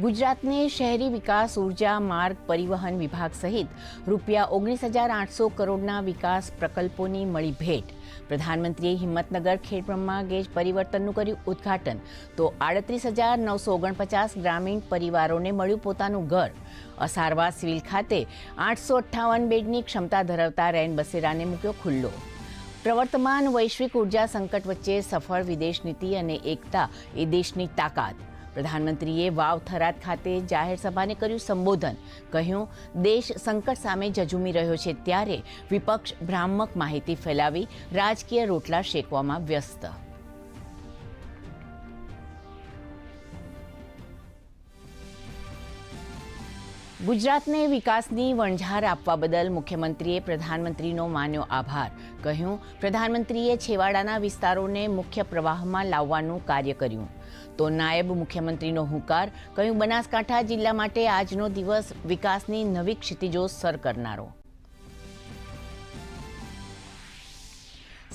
ગુજરાતને શહેરી વિકાસ, ઉર્જા, માર્ગ પરિવહન વિભાગ સહિત ₹19,800 કરોડના વિકાસ પ્રકલ્પોની મળી ભેટ. પ્રધાનમંત્રીએ હિંમતનગર ખેડબ્રહ્મા ગેજ પરિવર્તનનું કર્યું ઉદ્ઘાટન. તો 38,949 ગ્રામીણ પરિવારોને મળ્યું પોતાનું ઘર. અસારવા સિવિલ ખાતે 858 બેડની ક્ષમતા ધરાવતા રેન બસેરાને મૂક્યો ખુલ્લો. પ્રવર્તમાન વૈશ્વિક ઉર્જા સંકટ વચ્ચે સફળ વિદેશ નીતિ અને એકતા એ દેશની તાકાત. પ્રધાનમંત્રીએ વાવ થરાદ ખાતે જાહેર સભાને કર્યું સંબોધન. કહ્યું, દેશ સંકટ સામે ઝઝૂમી રહ્યો છે ત્યારે વિપક્ષ ભ્રામક માહિતી ફેલાવી રાજકીય રોટલા શેકવામાં વ્યસ્ત. ગુજરાતને વિકાસની વણઝાર આપવા બદલ મુખ્યમંત્રીએ પ્રધાનમંત્રીનો માન્યો આભાર. કહ્યું, પ્રધાનમંત્રીએ છેવાડાના વિસ્તારોને મુખ્ય પ્રવાહમાં લાવવાનું કાર્ય કર્યું. તો નાયબ મુખ્યમંત્રીનો હુંકાર. કહ્યું, બનાસકાંઠા જિલ્લા માટે આજનો દિવસ વિકાસની નવી ક્ષિતિજો સર કરનારો.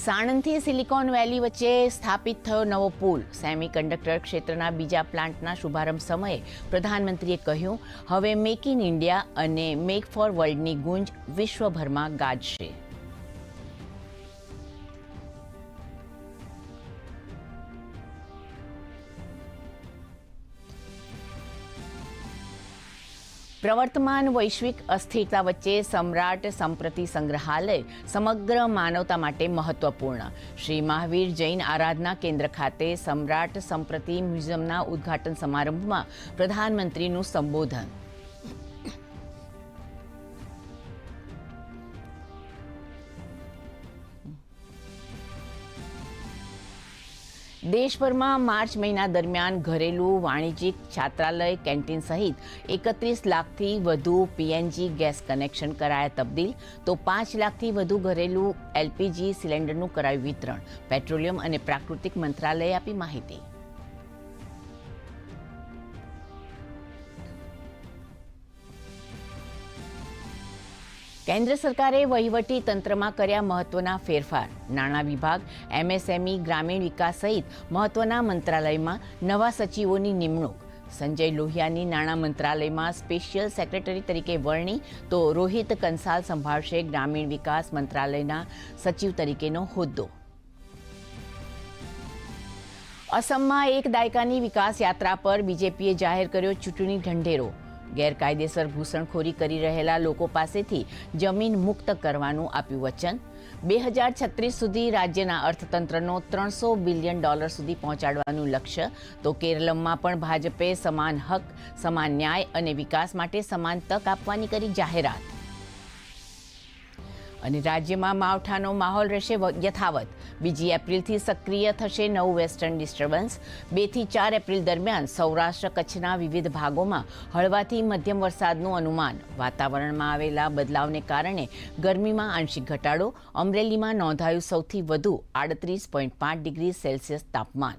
સાણંદથી સિલિકોન વેલી વચ્ચે સ્થાપિત થયો નવો પુલ. સેમિકન્ડક્ટર ક્ષેત્રના બીજા પ્લાન્ટના શુભારંભ સમયે પ્રધાનમંત્રીએ કહ્યું, હવે મેક ઇન ઇન્ડિયા અને મેક ફોર વર્લ્ડની ગુંજ વિશ્વભરમાં ગાજશે. પ્રવર્તમાન વૈશ્વિક અસ્થિરતા વચ્ચે સમ્રાટ સંપ્રતિ સંગ્રહાલય સમગ્ર માનવતા માટે મહત્વપૂર્ણ. શ્રી મહાવીર જૈન આરાધના કેન્દ્ર ખાતે સમ્રાટ સંપ્રતિ મ્યુઝિયમના ઉદ્ઘાટન સમારંભમાં પ્રધાનમંત્રીનું સંબોધન. દેશભરમાં માર્ચ મહિના દરમિયાન ઘરેલું, વાણિજ્યિક, છાત્રાલય, કેન્ટીન સહિત 31 લાખથી વધુ પીએનજી ગેસ કનેક્શન કરાયા તબદીલ. તો 5 લાખથી વધુ ઘરેલું એલપીજી સિલિન્ડરનું કરાયું વિતરણ. પેટ્રોલિયમ અને પ્રાકૃતિક મંત્રાલયે આપી માહિતી. કેન્દ્ર સરકારે વહીવટી તંત્રમાં કર્યા મહત્વના ફેરફાર. નાણાં વિભાગ, એમએસએમઈ, ગ્રામીણ વિકાસ સહિત મહત્વના મંત્રાલયમાં નવા સચિવોની નિમણૂક. સંજય લોહિયાની નાણાં મંત્રાલયમાં સ્પેશિયલ સેક્રેટરી તરીકે વરણી. તો રોહિત કંસાલ સંભાળશે ગ્રામીણ વિકાસ મંત્રાલયના સચિવ તરીકેનો હોદ્દો. અસમમાં એક દાયકાની વિકાસ યાત્રા પર બીજેપીએ જાહેર કર્યો ચૂંટણી ઢંઢેરો. ગેરકાયદેસર ઘૂસણખોરી કરી રહેલા લોકો પાસેથી જમીન મુક્ત કરવાનું આપ્યું વચન. 2036 સુધી રાજ્યના અર્થતંત્રનો $300 બિલિયન સુધી પહોંચાડવાનું લક્ષ્ય. તો કેરળમાં પણ ભાજપે સમાન હક, સમાન ન્યાય અને વિકાસ માટે સમાન તક આપવાની કરી જાહેરાત. અને રાજ્યમાં માવઠાનો માહોલ રહેશે યથાવત. 2 એપ્રિલથી સક્રિય થશે નવું વેસ્ટર્ન ડિસ્ટર્બન્સ. 2 થી 4 એપ્રિલ દરમિયાન સૌરાષ્ટ્ર કચ્છના વિવિધ ભાગોમાં હળવાથી મધ્યમ વરસાદનું અનુમાન. વાતાવરણમાં આવેલા બદલાવને કારણે ગરમીમાં આંશિક ઘટાડો. અમરેલીમાં નોંધાયું સૌથી વધુ 38.5 ડિગ્રી સેલ્સિયસ તાપમાન.